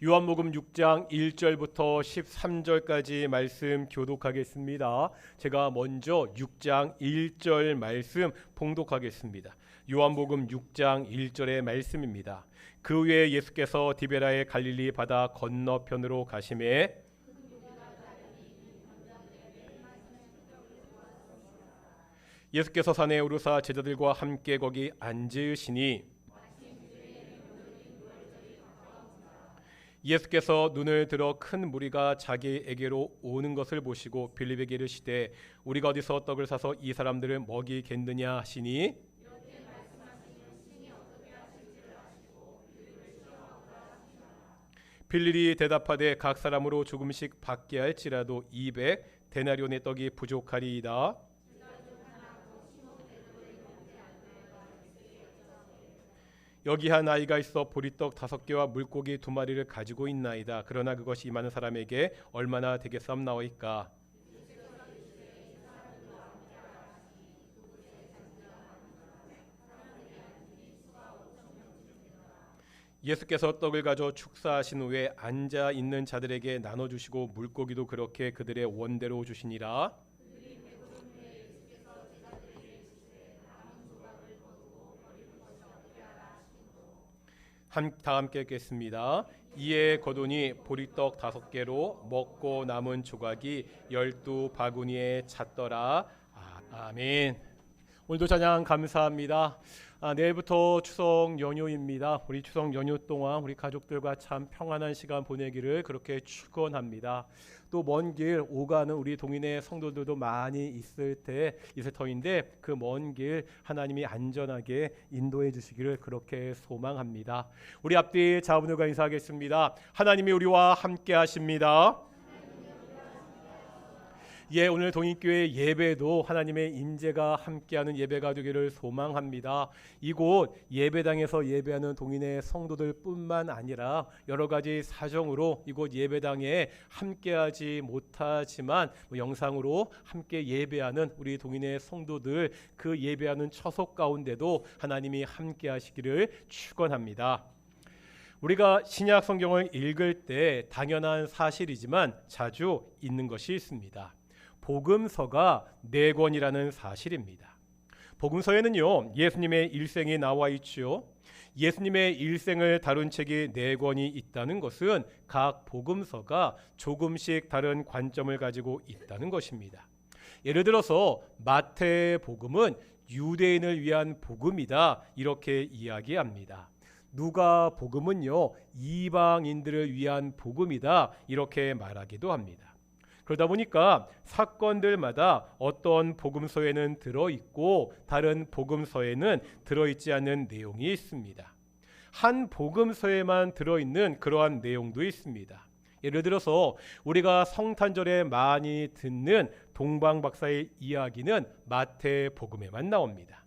요한복음 6장 1절부터 13절까지 말씀 교독하겠습니다. 제가 먼저 6장 1절 말씀 봉독하겠습니다. 요한복음 6장 1절의 말씀입니다. 그 후에 예수께서 디베라의 갈릴리 바다 건너편으로 가시매 예수께서 산에 오르사 제자들과 함께 거기 앉으시니 예수께서 눈을 들어 큰 무리가 자기에게로 오는 것을 보시고 빌립에게 이르시되 우리가 어디서 떡을 사서 이 사람들을 먹이겠느냐 하시니 빌립이 대답하되 각 사람으로 조금씩 받게 할지라도 200 데나리온의 떡이 부족하리이다. 여기 한 아이가 있어 보리떡 5개와 물고기 2마리를 가지고 있나이다. 그러나 그것이 이 많은 사람에게 얼마나 되겠사옵나이까. 예수께서 떡을 가져 축사하신 후에 앉아 있는 자들에게 나눠주시고 물고기도 그렇게 그들의 원대로 주시니라. 다 함께 읽겠습니다. 이에 거두니 보리떡 5개로 먹고 남은 조각이 12바구니에 찼더라. 아멘. 오늘도 찬양 감사합니다. 내일부터 추석 연휴입니다. 우리 추석 연휴 동안 우리 가족들과 참 평안한 시간 보내기를 그렇게 축원합니다. 또 먼 길 오가는 우리 동인의 성도들도 많이 있을 터인데 그 먼 길 하나님이 안전하게 인도해 주시기를 그렇게 소망합니다. 우리 앞뒤 자문을과 인사하겠습니다. 하나님이 우리와 함께 하십니다. 오늘 동인교회 예배도 하나님의 임재가 함께하는 예배가 되기를 소망합니다. 이곳 예배당에서 예배하는 동인의 성도들뿐만 아니라 여러 가지 사정으로 이곳 예배당에 함께하지 못하지만 영상으로 함께 예배하는 우리 동인의 성도들 그 예배하는 처속 가운데도 하나님이 함께하시기를 축원합니다. 우리가 신약 성경을 읽을 때 당연한 사실이지만 자주 잊는 것이 있습니다. 복음서가 4권이라는 사실입니다. 복음서에는요 예수님의 일생이 나와 있죠. 예수님의 일생을 다룬 책이 4권이 있다는 것은 각 복음서가 조금씩 다른 관점을 가지고 있다는 것입니다. 예를 들어서 마태복음은 유대인을 위한 복음이다 이렇게 이야기합니다. 누가복음은요 이방인들을 위한 복음이다 이렇게 말하기도 합니다. 그러다 보니까 사건들마다 어떤 복음서에는 들어있고 다른 복음서에는 들어있지 않는 내용이 있습니다. 한 복음서에만 들어있는 그러한 내용도 있습니다. 예를 들어서 우리가 성탄절에 많이 듣는 동방박사의 이야기는 마태복음에만 나옵니다.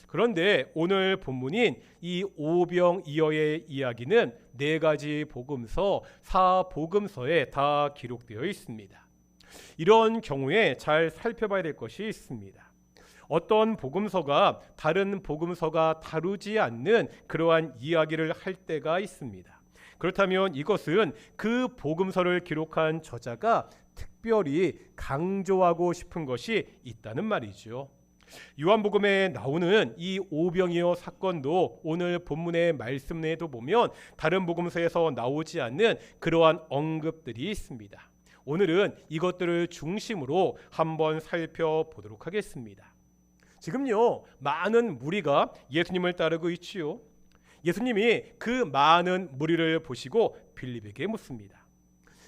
그런데 오늘 본문인 이 오병이어의 이야기는 4가지 복음서, 4복음서에 다 기록되어 있습니다. 이런 경우에 잘 살펴봐야 될 것이 있습니다. 어떤 복음서가 다른 복음서가 다루지 않는 그러한 이야기를 할 때가 있습니다. 그렇다면 이것은 그 복음서를 기록한 저자가 특별히 강조하고 싶은 것이 있다는 말이죠. 요한복음에 나오는 이 오병이어 사건도 오늘 본문의 말씀 내에도 보면 다른 복음서에서 나오지 않는 그러한 언급들이 있습니다. 오늘은 이것들을 중심으로 한번 살펴보도록 하겠습니다. 지금요 많은 무리가 예수님을 따르고 있지요. 예수님이 그 많은 무리를 보시고 빌립에게 묻습니다.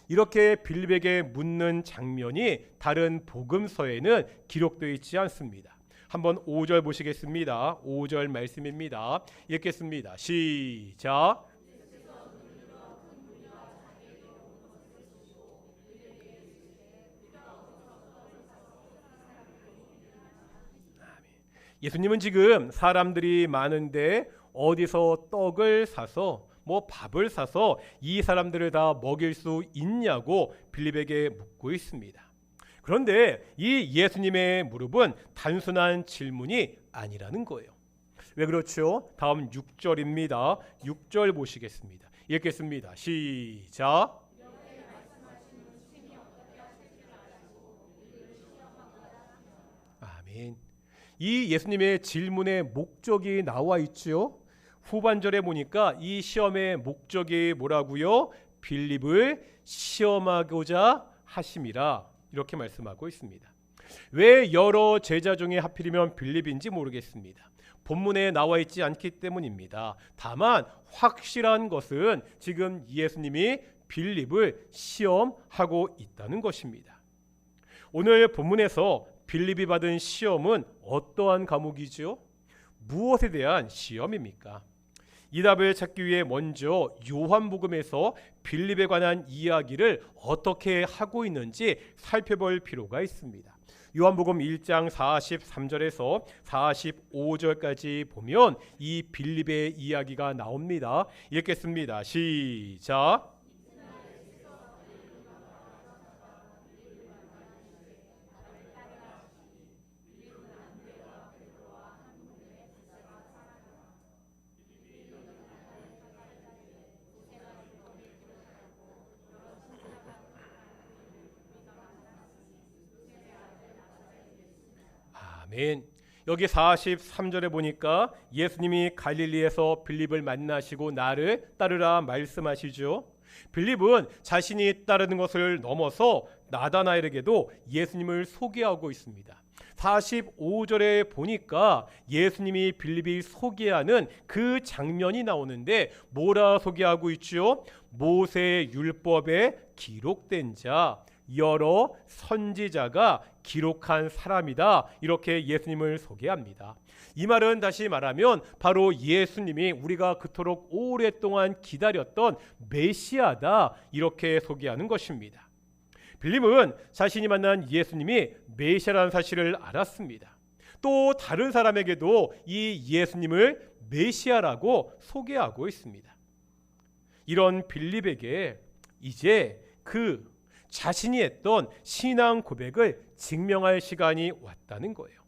이렇게 빌립에게 묻는 장면이 다른 복음서에는 기록되어 있지 않습니다. 한번 5절 보시겠습니다. 5절 말씀입니다. 읽겠습니다. 시작. 예수님은 지금 사람들이 많은데 어디서 떡을 사서 밥을 사서 이 사람들을 다 먹일 수 있냐고 빌립에게 묻고 있습니다. 그런데 이 예수님의 물음은 단순한 질문이 아니라는 거예요. 왜 그렇죠? 다음 6절입니다. 6절 보시겠습니다. 읽겠습니다. 시작. 아멘. 이 예수님의 질문의 목적이 나와 있죠. 후반절에 보니까 이 시험의 목적이 뭐라고요? 빌립을 시험하고자 하심이라 이렇게 말씀하고 있습니다. 왜 여러 제자 중에 하필이면 빌립인지 모르겠습니다. 본문에 나와 있지 않기 때문입니다. 다만 확실한 것은 지금 예수님이 빌립을 시험하고 있다는 것입니다. 오늘 본문에서 빌립이 받은 시험은 어떠한 과목이죠? 무엇에 대한 시험입니까? 이 답을 찾기 위해 먼저 요한복음에서 빌립에 관한 이야기를 어떻게 하고 있는지 살펴볼 필요가 있습니다. 요한복음 1장 43절에서 45절까지 보면 이 빌립의 이야기가 나옵니다. 읽겠습니다. 시작. 아멘. 여기 43절에 보니까 예수님이 갈릴리에서 빌립을 만나시고 나를 따르라 말씀하시죠. 빌립은 자신이 따르는 것을 넘어서 나다나엘에게도 예수님을 소개하고 있습니다. 45절에 보니까 예수님이 빌립이 소개하는 그 장면이 나오는데 뭐라 소개하고 있죠? 모세 율법에 기록된 자, 여러 선지자가 기록한 사람이다. 이렇게 예수님을 소개합니다. 이 말은 다시 말하면 바로 예수님이 우리가 그토록 오랫동안 기다렸던 메시아다. 이렇게 소개하는 것입니다. 빌립은 자신이 만난 예수님이 메시아라는 사실을 알았습니다. 또 다른 사람에게도 이 예수님을 메시아라고 소개하고 있습니다. 이런 빌립에게 이제 그 자신이 했던 신앙 고백을 증명할 시간이 왔다는 거예요.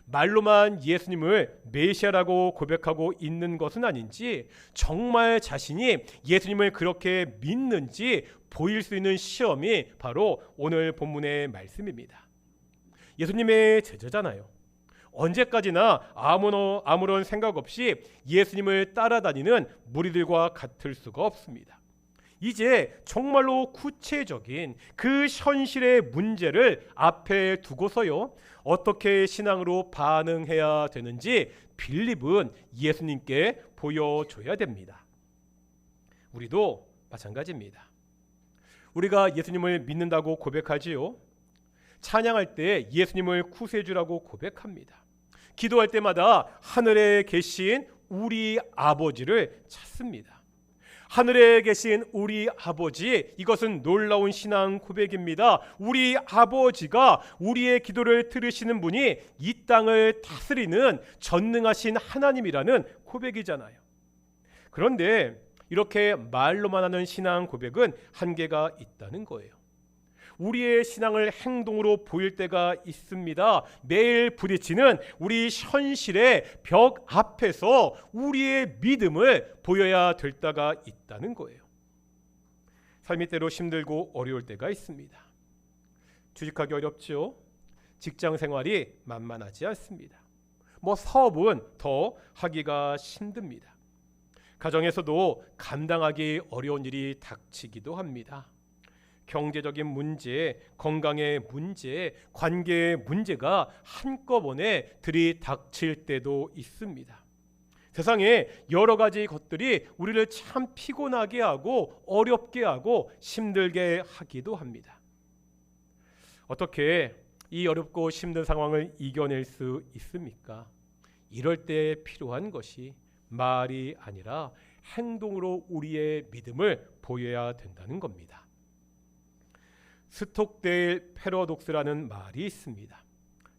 말로만 예수님을 메시아라고 고백하고 있는 것은 아닌지 정말 자신이 예수님을 그렇게 믿는지 보일 수 있는 시험이 바로 오늘 본문의 말씀입니다. 예수님의 제자잖아요. 언제까지나 아무런 생각 없이 예수님을 따라다니는 무리들과 같을 수가 없습니다. 이제 정말로 구체적인 그 현실의 문제를 앞에 두고서요, 어떻게 신앙으로 반응해야 되는지 빌립은 예수님께 보여줘야 됩니다. 우리도 마찬가지입니다. 우리가 예수님을 믿는다고 고백하지요. 찬양할 때 예수님을 구세주라고 고백합니다. 기도할 때마다 하늘에 계신 우리 아버지를 찾습니다. 하늘에 계신 우리 아버지, 이것은 놀라운 신앙 고백입니다. 우리 아버지가 우리의 기도를 들으시는 분이 이 땅을 다스리는 전능하신 하나님이라는 고백이잖아요. 그런데 이렇게 말로만 하는 신앙 고백은 한계가 있다는 거예요. 우리의 신앙을 행동으로 보일 때가 있습니다. 매일 부딪히는 우리 현실의 벽 앞에서 우리의 믿음을 보여야 될 때가 있다는 거예요. 삶이 때로 힘들고 어려울 때가 있습니다. 취직하기 어렵죠. 직장 생활이 만만하지 않습니다. 사업은 더 하기가 힘듭니다. 가정에서도 감당하기 어려운 일이 닥치기도 합니다. 경제적인 문제, 건강의 문제, 관계의 문제가 한꺼번에 들이닥칠 때도 있습니다. 세상에 여러 가지 것들이 우리를 참 피곤하게 하고 어렵게 하고 힘들게 하기도 합니다. 어떻게 이 어렵고 힘든 상황을 이겨낼 수 있습니까? 이럴 때 필요한 것이 말이 아니라 행동으로 우리의 믿음을 보여야 된다는 겁니다. 스톡데일 패러독스라는 말이 있습니다.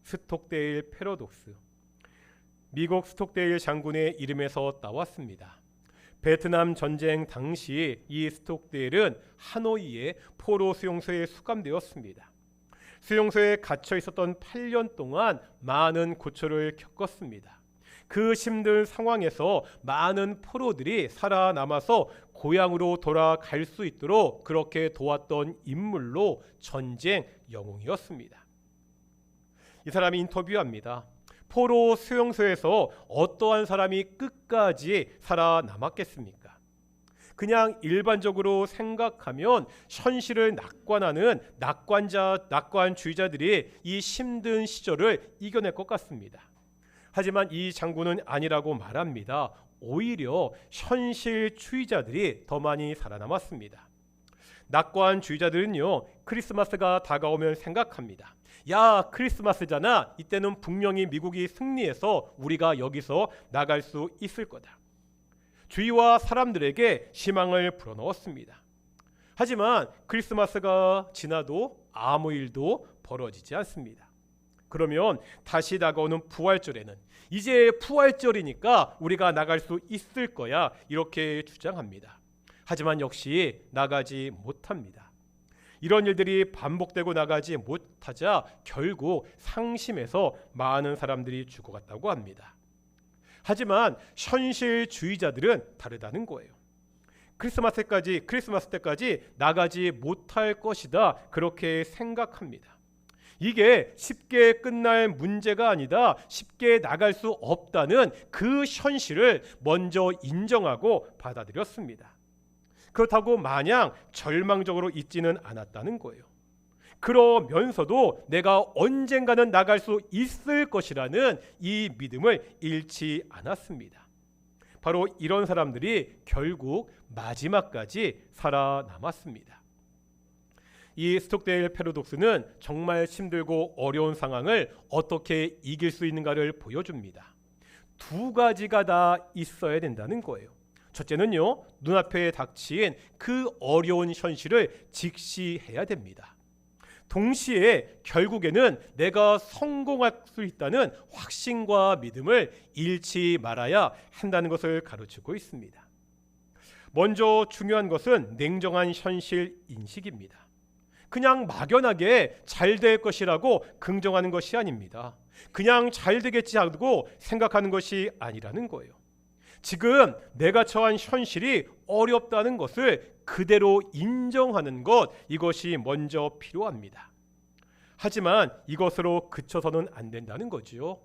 스톡데일 패러독스. 미국 스톡데일 장군의 이름에서 따왔습니다. 베트남 전쟁 당시 이 스톡데일은 하노이의 포로 수용소에 수감되었습니다. 수용소에 갇혀 있었던 8년 동안 많은 고초를 겪었습니다. 그 힘든 상황에서 많은 포로들이 살아남아서 고향으로 돌아갈 수 있도록 그렇게 도왔던 인물로 전쟁 영웅이었습니다. 이 사람이 인터뷰합니다. 포로 수용소에서 어떠한 사람이 끝까지 살아남았겠습니까? 그냥 일반적으로 생각하면 현실을 낙관하는 낙관주의자들이 이 힘든 시절을 이겨낼 것 같습니다. 하지만 이 장군은 아니라고 말합니다. 오히려 현실주의자들이 더 많이 살아남았습니다. 낙관주의자들은요, 크리스마스가 다가오면 생각합니다. 야, 크리스마스잖아. 이때는 분명히 미국이 승리해서 우리가 여기서 나갈 수 있을 거다. 주위와 사람들에게 희망을 불어넣었습니다. 하지만 크리스마스가 지나도 아무 일도 벌어지지 않습니다. 그러면 다시 다가오는 부활절에는 이제 부활절이니까 우리가 나갈 수 있을 거야, 이렇게 주장합니다. 하지만 역시 나가지 못합니다. 이런 일들이 반복되고 나가지 못하자 결국 상심해서 많은 사람들이 죽어갔다고 합니다. 하지만 현실주의자들은 다르다는 거예요. 크리스마스 때까지 나가지 못할 것이다, 그렇게 생각합니다. 이게 쉽게 끝날 문제가 아니다, 쉽게 나갈 수 없다는 그 현실을 먼저 인정하고 받아들였습니다. 그렇다고 마냥 절망적으로 있지는 않았다는 거예요. 그러면서도 내가 언젠가는 나갈 수 있을 것이라는 이 믿음을 잃지 않았습니다. 바로 이런 사람들이 결국 마지막까지 살아남았습니다. 이 스톡데일 패러독스는 정말 힘들고 어려운 상황을 어떻게 이길 수 있는가를 보여줍니다. 두 가지가 다 있어야 된다는 거예요. 첫째는요, 눈앞에 닥친 그 어려운 현실을 직시해야 됩니다. 동시에 결국에는 내가 성공할 수 있다는 확신과 믿음을 잃지 말아야 한다는 것을 가르치고 있습니다. 먼저 중요한 것은 냉정한 현실 인식입니다. 그냥 막연하게 잘 될 것이라고 긍정하는 것이 아닙니다. 그냥 잘 되겠지 하고 생각하는 것이 아니라는 거예요. 지금 내가 처한 현실이 어렵다는 것을 그대로 인정하는 것, 이것이 먼저 필요합니다. 하지만 이것으로 그쳐서는 안 된다는 거지요.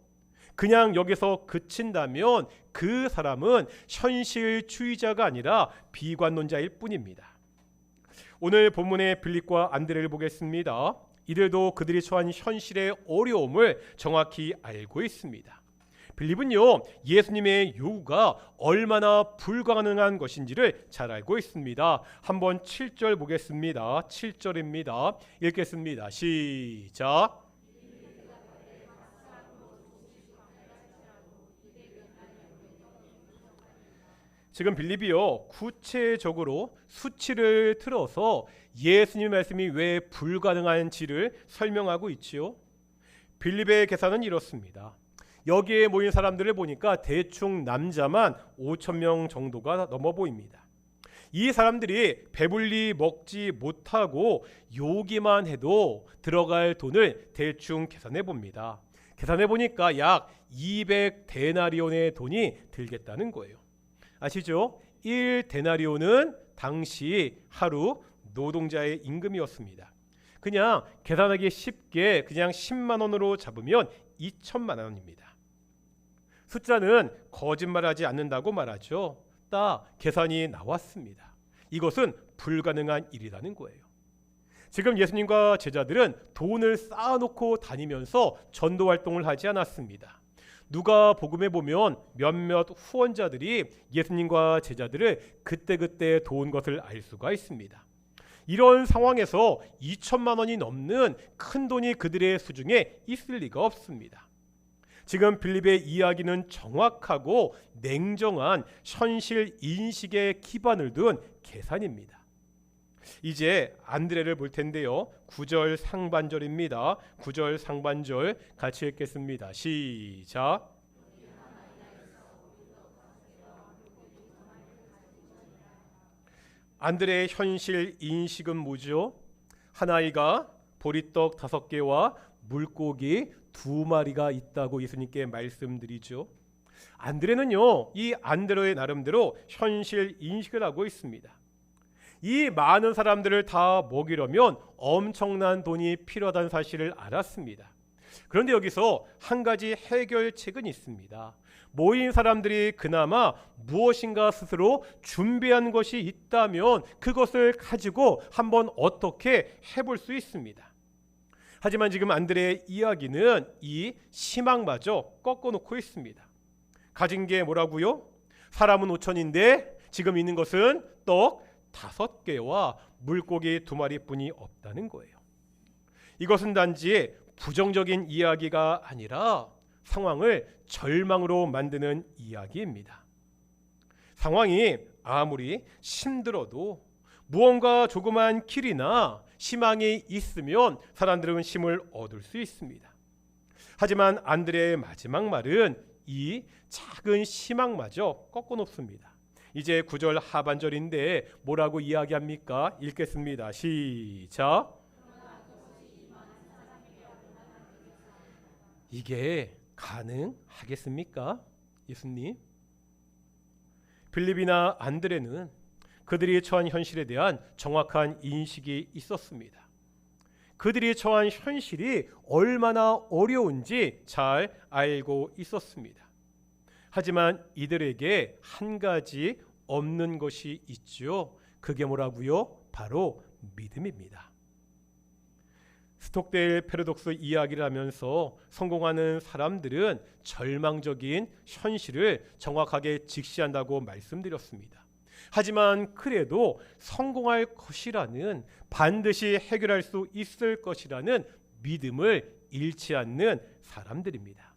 그냥 여기서 그친다면 그 사람은 현실주의자가 아니라 비관론자일 뿐입니다. 오늘 본문의 빌립과 안드레를 보겠습니다. 이들도 그들이 처한 현실의 어려움을 정확히 알고 있습니다. 빌립은요, 예수님의 요구가 얼마나 불가능한 것인지를 잘 알고 있습니다. 한번 7절 보겠습니다. 7절입니다. 읽겠습니다. 시작. 지금 빌립이요, 구체적으로 수치를 들어서 예수님 말씀이 왜 불가능한지를 설명하고 있지요. 빌립의 계산은 이렇습니다. 여기에 모인 사람들을 보니까 대충 남자만 5,000명 정도가 넘어 보입니다. 이 사람들이 배불리 먹지 못하고 요기만 해도 들어갈 돈을 대충 계산해 봅니다. 계산해 보니까 약 200데나리온의 돈이 들겠다는 거예요. 아시죠? 1데나리온은 당시 하루 노동자의 임금이었습니다. 그냥 계산하기 쉽게 그냥 10만 원으로 잡으면 2천만 원입니다. 숫자는 거짓말하지 않는다고 말하죠. 딱 계산이 나왔습니다. 이것은 불가능한 일이라는 거예요. 지금 예수님과 제자들은 돈을 쌓아놓고 다니면서 전도 활동을 하지 않았습니다. 누가복음에 보면 몇몇 후원자들이 예수님과 제자들을 그때그때 도운 것을 알 수가 있습니다. 이런 상황에서 2천만 원이 넘는 큰 돈이 그들의 수중에 있을 리가 없습니다. 지금 빌립의 이야기는 정확하고 냉정한 현실 인식에 기반을 둔 계산입니다. 이제 안드레를 볼 텐데요. 9절 상반절입니다. 9절 상반절 같이 읽겠습니다. 시작. 안드레의 현실 인식은 뭐죠? 한 아이가 보리떡 5개와 물고기 2마리가 있다고 예수님께 말씀드리죠. 안드레는요, 이 안드레의 나름대로 현실 인식을 하고 있습니다. 이 많은 사람들을 다 먹이려면 엄청난 돈이 필요하다는 사실을 알았습니다. 그런데 여기서 한 가지 해결책은 있습니다. 모인 사람들이 그나마 무엇인가 스스로 준비한 것이 있다면 그것을 가지고 한번 어떻게 해볼 수 있습니다. 하지만 지금 안드레의 이야기는 이 희망마저 꺾어놓고 있습니다. 가진 게 뭐라고요? 사람은 5천인데 지금 있는 것은 떡 5개와 물고기 2마리뿐이 없다는 거예요. 이것은 단지 부정적인 이야기가 아니라 상황을 절망으로 만드는 이야기입니다. 상황이 아무리 힘들어도 무언가 조그만 길이나 희망이 있으면 사람들은 힘을 얻을 수 있습니다. 하지만 안드레의 마지막 말은 이 작은 희망마저 꺾어놓습니다. 이제 9절 하반절인데 뭐라고 이야기합니까? 읽겠습니다. 시작. 이게 가능하겠습니까? 예수님. 빌립이나 안드레는 그들이 처한 현실에 대한 정확한 인식이 있었습니다. 그들이 처한 현실이 얼마나 어려운지 잘 알고 있었습니다. 하지만 이들에게 한 가지 없는 것이 있죠. 그게 뭐라고요? 바로 믿음입니다. 스톡데일 패러독스 이야기를 하면서 성공하는 사람들은 절망적인 현실을 정확하게 직시한다고 말씀드렸습니다. 하지만 그래도 성공할 것이라는, 반드시 해결할 수 있을 것이라는 믿음을 잃지 않는 사람들입니다.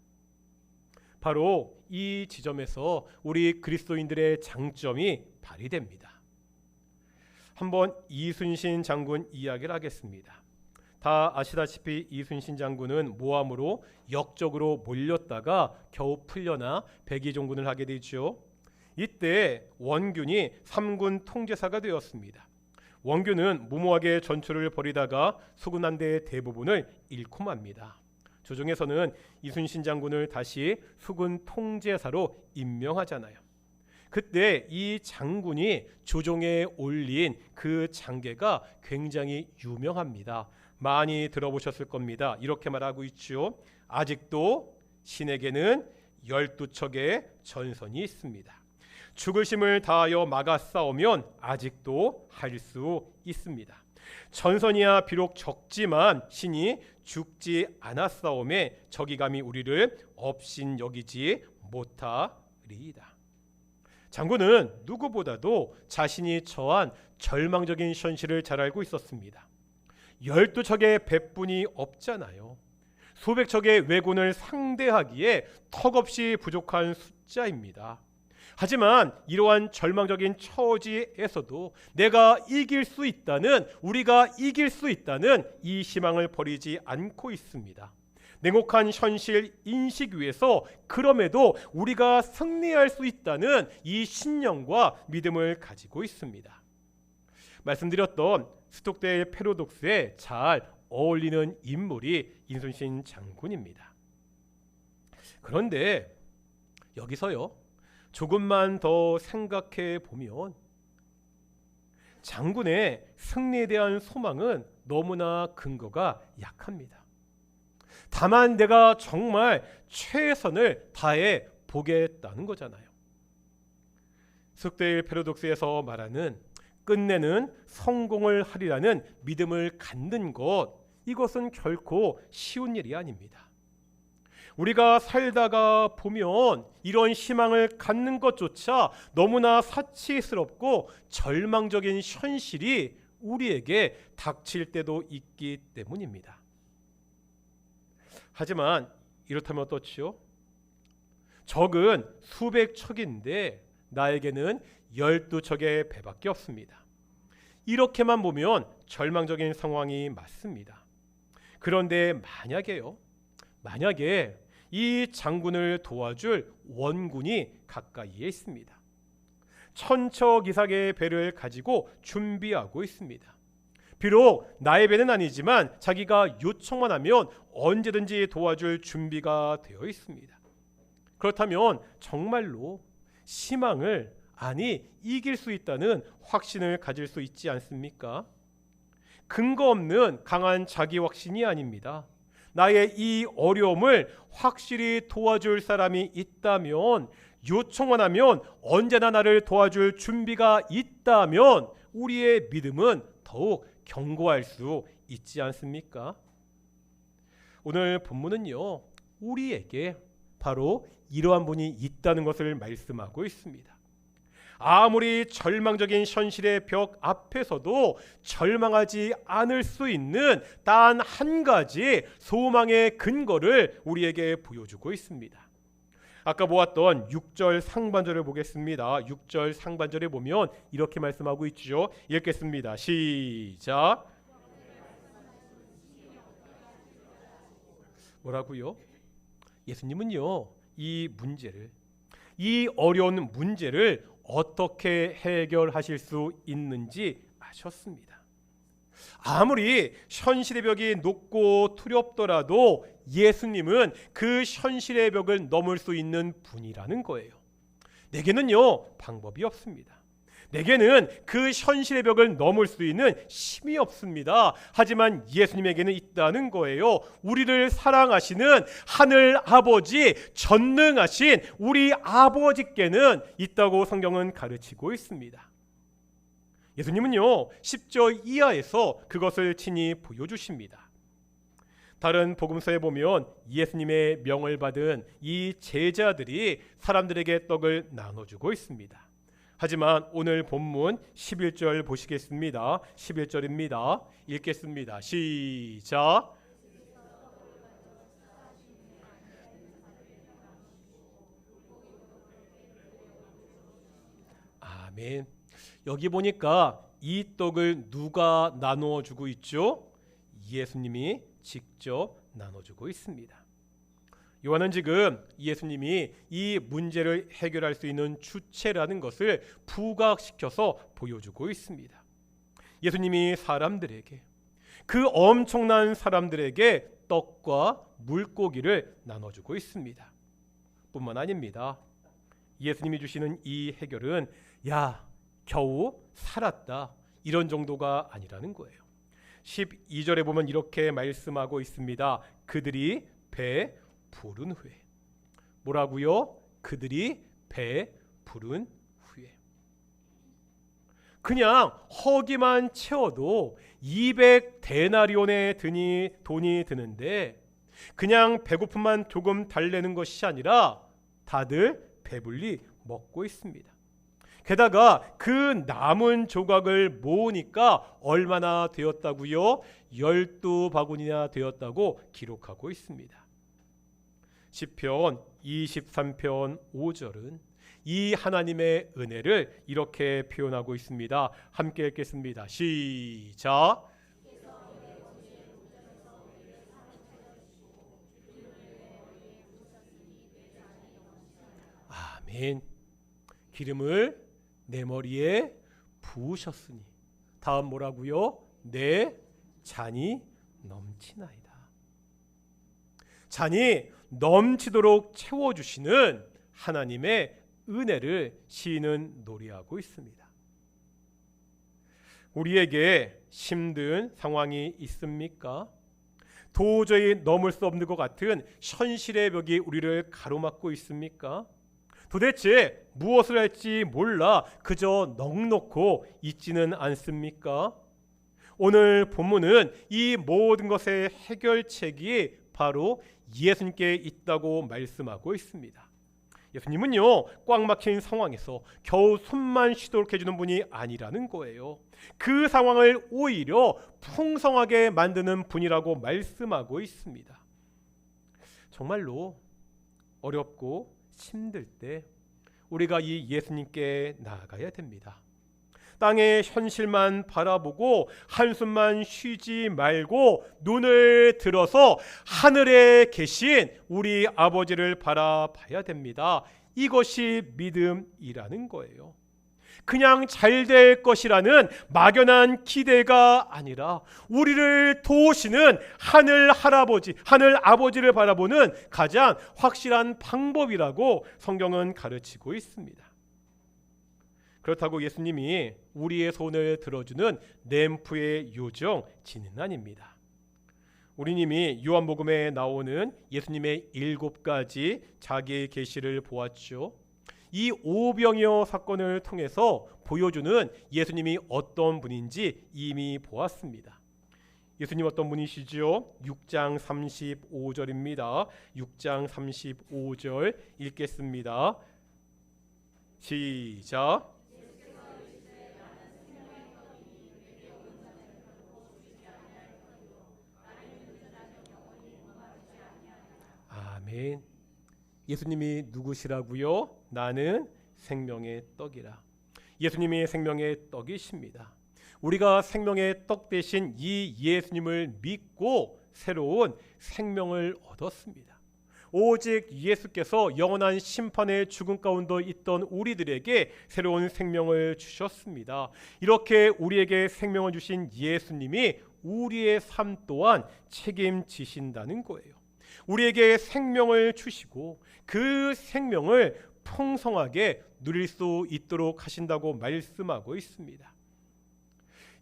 바로 이 지점에서 우리 그리스도인들의 장점이 발휘됩니다. 한번 이순신 장군 이야기를 하겠습니다. 다 아시다시피 이순신 장군은 모함으로 역적으로 몰렸다가 겨우 풀려나 백의종군을 하게 되죠. 이때 원균이 3군 통제사가 되었습니다. 원균은 무모하게 전투를 벌이다가 수군한 데의 대부분을 잃고 맙니다. 조정에서는 이순신 장군을 다시 수군 통제사로 임명하잖아요. 그때 이 장군이 조정에 올린 그 장계가 굉장히 유명합니다. 많이 들어보셨을 겁니다. 이렇게 말하고 있죠. 아직도 신에게는 12척의 전선이 있습니다. 죽을 힘을 다하여 막아 싸우면 아직도 할 수 있습니다. 전선이야 비록 적지만 신이 죽지 않았사오매 적이 감히 우리를 업신여기지 못하리이다. 장군은 누구보다도 자신이 처한 절망적인 현실을 잘 알고 있었습니다. 12척의 배뿐이 없잖아요. 수백 척의 왜군을 상대하기에 턱없이 부족한 숫자입니다. 하지만 이러한 절망적인 처지에서도 내가 이길 수 있다는, 우리가 이길 수 있다는 이 희망을 버리지 않고 있습니다. 냉혹한 현실 인식 위에서 그럼에도 우리가 승리할 수 있다는 이 신념과 믿음을 가지고 있습니다. 말씀드렸던 스톡데일 패러독스에 잘 어울리는 인물이 이순신 장군입니다. 그런데 여기서요, 조금만 더 생각해 보면 장군의 승리에 대한 소망은 너무나 근거가 약합니다. 다만 내가 정말 최선을 다해 보겠다는 거잖아요. 스톡데일 패러독스에서 말하는 끝내는 성공을 하리라는 믿음을 갖는 것, 이것은 결코 쉬운 일이 아닙니다. 우리가 살다가 보면 이런 희망을 갖는 것조차 너무나 사치스럽고 절망적인 현실이 우리에게 닥칠 때도 있기 때문입니다. 하지만 이렇다면 어떻지요? 적은 수백 척인데 나에게는 12척의 배밖에 없습니다. 이렇게만 보면 절망적인 상황이 맞습니다. 그런데 만약에 이 장군을 도와줄 원군이 가까이에 있습니다. 천척 이상의 배를 가지고 준비하고 있습니다. 비록 나의 배는 아니지만 자기가 요청만 하면 언제든지 도와줄 준비가 되어 있습니다. 그렇다면 정말로 희망을, 아니 이길 수 있다는 확신을 가질 수 있지 않습니까? 근거 없는 강한 자기 확신이 아닙니다. 나의 이 어려움을 확실히 도와줄 사람이 있다면, 요청만 하면 언제나 나를 도와줄 준비가 있다면 우리의 믿음은 더욱 견고할 수 있지 않습니까? 오늘 본문은요, 우리에게 바로 이러한 분이 있다는 것을 말씀하고 있습니다. 아무리 절망적인 현실의 벽 앞에서도 절망하지 않을 수 있는 단 한 가지 소망의 근거를 우리에게 보여주고 있습니다. 아까 보았던 6절 상반절을 보겠습니다. 6절 상반절에 보면 이렇게 말씀하고 있죠. 읽겠습니다. 시작. 뭐라고요? 예수님은요, 이 어려운 문제를 어떻게 해결하실 수 있는지 아셨습니다. 아무리 현실의 벽이 높고 두렵더라도 예수님은 그 현실의 벽을 넘을 수 있는 분이라는 거예요. 내게는요, 방법이 없습니다. 내게는 그 현실의 벽을 넘을 수 있는 힘이 없습니다. 하지만 예수님에게는 있다는 거예요. 우리를 사랑하시는 하늘 아버지, 전능하신 우리 아버지께는 있다고 성경은 가르치고 있습니다. 예수님은요, 10절 이하에서 그것을 친히 보여주십니다. 다른 복음서에 보면 예수님의 명을 받은 이 제자들이 사람들에게 떡을 나눠주고 있습니다. 하지만 오늘 본문 11절 보시겠습니다. 11절입니다. 읽겠습니다. 시작. 아멘. 여기 보니까 이 떡을 누가 나누어 주고 있죠? 예수님이 직접 나눠주고 있습니다. 요한은 지금 예수님이 이 문제를 해결할 수 있는 주체라는 것을 부각시켜서 보여주고 있습니다. 예수님이 사람들에게, 그 엄청난 사람들에게 떡과 물고기를 나눠주고 있습니다. 뿐만 아닙니다. 예수님이 주시는 이 해결은 야, 겨우 살았다, 이런 정도가 아니라는 거예요. 12절에 보면 이렇게 말씀하고 있습니다. 그들이 배 부른 후에. 뭐라고요? 그들이 배 부른 후에. 그냥 허기만 채워도 200데나리온의 돈이 드는데, 그냥 배고픔만 조금 달래는 것이 아니라 다들 배불리 먹고 있습니다. 게다가 그 남은 조각을 모으니까 얼마나 되었다고요? 12바구니나 되었다고 기록하고 있습니다. 시편 23편 5절은 이 하나님의 은혜를 이렇게 표현하고 있습니다. 함께 읽겠습니다. 시작. 아멘. 기름을 내 머리에 부으셨으니. 다음 뭐라고요? 내 잔이 넘치나이다. 잔이 넘치도록 채워주시는 하나님의 은혜를 시인은 노래하고 있습니다. 우리에게 힘든 상황이 있습니까? 도저히 넘을 수 없는 것 같은 현실의 벽이 우리를 가로막고 있습니까? 도대체 무엇을 할지 몰라 그저 넋놓고 있지는 않습니까? 오늘 본문은 이 모든 것의 해결책이 바로 예수님께 있다고 말씀하고 있습니다. 예수님은요, 꽉 막힌 상황에서 겨우 숨만 쉬도록 해주는 분이 아니라는 거예요. 그 상황을 오히려 풍성하게 만드는 분이라고 말씀하고 있습니다. 정말로 어렵고 힘들 때 우리가 이 예수님께 나아가야 됩니다. 땅의 현실만 바라보고 한숨만 쉬지 말고 눈을 들어서 하늘에 계신 우리 아버지를 바라봐야 됩니다. 이것이 믿음이라는 거예요. 그냥 잘 될 것이라는 막연한 기대가 아니라 우리를 도우시는 하늘 할아버지, 하늘 아버지를 바라보는 가장 확실한 방법이라고 성경은 가르치고 있습니다. 그렇다고 예수님이 우리의 손을 들어주는 램프의 요정 진은아닙니다. 우리님이 요한복음에 나오는 예수님의 7가지 자기의 계시를 보았죠. 이 오병이어 사건을 통해서 보여주는 예수님이 어떤 분인지 이미 보았습니다. 예수님 어떤 분이시죠? 6장 35절입니다. 6장 35절 읽겠습니다. 시작. 아멘. 예수님이 누구시라고요? 나는 생명의 떡이라. 예수님이 생명의 떡이십니다. 우리가 생명의 떡 대신 이 예수님을 믿고 새로운 생명을 얻었습니다. 오직 예수께서 영원한 심판의 죽음 가운데 있던 우리들에게 새로운 생명을 주셨습니다. 이렇게 우리에게 생명을 주신 예수님이 우리의 삶 또한 책임지신다는 거예요. 우리에게 생명을 주시고 그 생명을 풍성하게 누릴 수 있도록 하신다고 말씀하고 있습니다.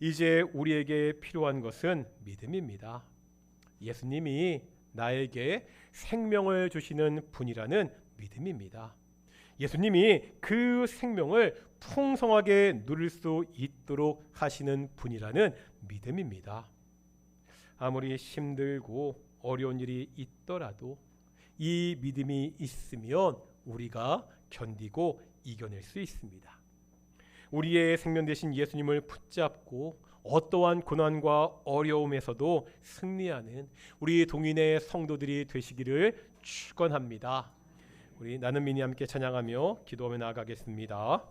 이제 우리에게 필요한 것은 믿음입니다. 예수님이 나에게 생명을 주시는 분이라는 믿음입니다. 예수님이 그 생명을 풍성하게 누릴 수 있도록 하시는 분이라는 믿음입니다. 아무리 힘들고 어려운 일이 있더라도 이 믿음이 있으면 우리가 견디고 이겨낼 수 있습니다. 우리의 생명 되신 예수님을 붙잡고 어떠한 고난과 어려움에서도 승리하는 우리 동인의 성도들이 되시기를 축원합니다. 우리 나는 민이 함께 찬양하며 기도하며 나아가겠습니다.